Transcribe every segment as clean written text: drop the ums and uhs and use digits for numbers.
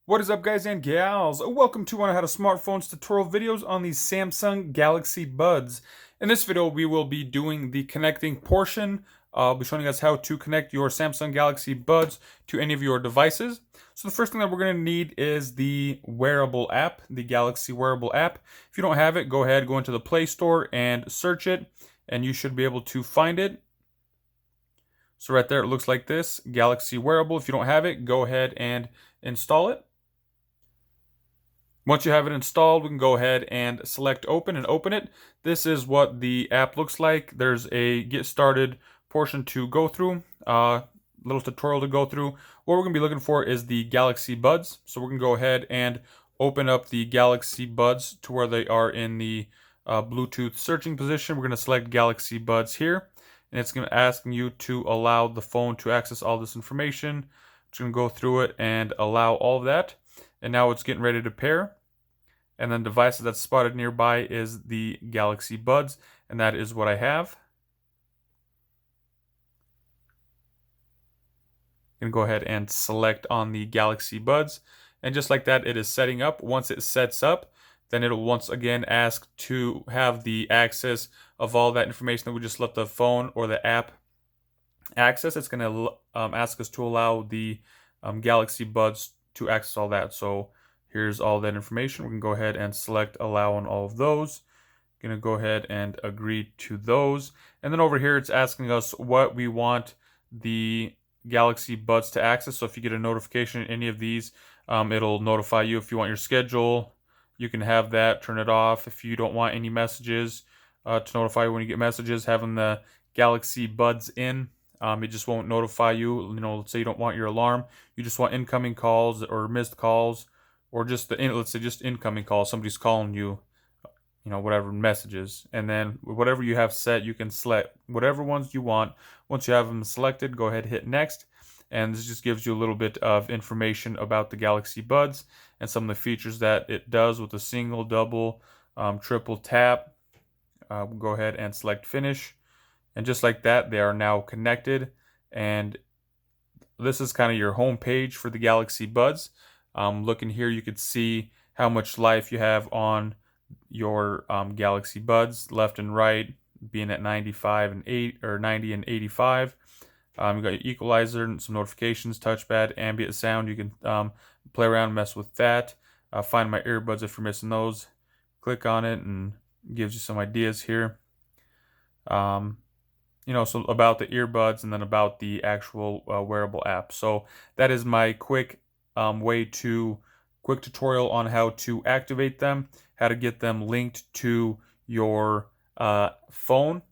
What is up, guys and gals? Welcome to one of how to smartphones tutorial videos on these Samsung Galaxy Buds. In this video, we will be doing the connecting portion. I'll be showing us how to connect your Samsung Galaxy Buds to any of your devices. So the first thing that we're going to need is the wearable app, the Galaxy wearable app. If you don't have it, go ahead, go into the Play Store and search it, and you should be able to find it. So right there, it looks like this, Galaxy wearable. If you don't have it, go ahead and install it. Once you have it installed, we can go ahead and select open and open it. This is what the app looks like. There's a get started portion to go through, little tutorial to go through. What we're going to be looking for is the Galaxy Buds. So we're going to go ahead and open up the Galaxy Buds to where they are in the Bluetooth searching position. We're going to select Galaxy Buds here, and it's going to ask you to allow the phone to access all this information. I'm just going to go through it and allow all of that. And now it's getting ready to pair. And then devices that's spotted nearby is the Galaxy Buds, and that is what I have. I'm going to go ahead and select on the Galaxy Buds, and just like that, it is setting up. Once it sets up, then it'll once again ask to have the access of all that information that we just let the phone or the app access. It's going to ask us to allow the Galaxy Buds to access all that. So here's all that information. We can go ahead and select allow on all of those. Going to go ahead and agree to those. And then over here, it's asking us what we want the Galaxy Buds to access. So if you get a notification in any of these, it'll notify you. If you want your schedule, you can have that, turn it off. If you don't want any messages to notify you when you get messages, having the Galaxy Buds in, it just won't notify you. Let's say you don't want your alarm. You just want incoming calls or missed calls, or just let's say just incoming calls. Somebody's calling you, whatever messages. And then whatever you have set, you can select whatever ones you want. Once you have them selected, go ahead and hit next. And this just gives you a little bit of information about the Galaxy Buds and some of the features that it does with a single, double, triple tap. We'll go ahead and select finish. And just like that, they are now connected. And this is kind of your home page for the Galaxy Buds. Looking here, you could see how much life you have on your Galaxy Buds, left and right, being at 95 and 8 or 90 and 85. You got your equalizer and some notifications, touchpad, ambient sound. You can play around, mess with that. Find my earbuds if you're missing those. Click on it and gives you some ideas here. So about the earbuds and then about the actual wearable app. So that is my quick quick tutorial on how to activate them, how to get them linked to your phone.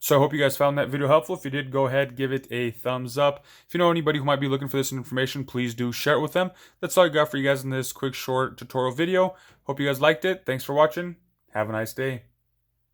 So I hope you guys found that video helpful. If you did, go ahead, give it a thumbs up. If you know anybody who might be looking for this information, please do share it with them. That's all I got for you guys in this quick short tutorial video. Hope you guys liked it. Thanks for watching. Have a nice day.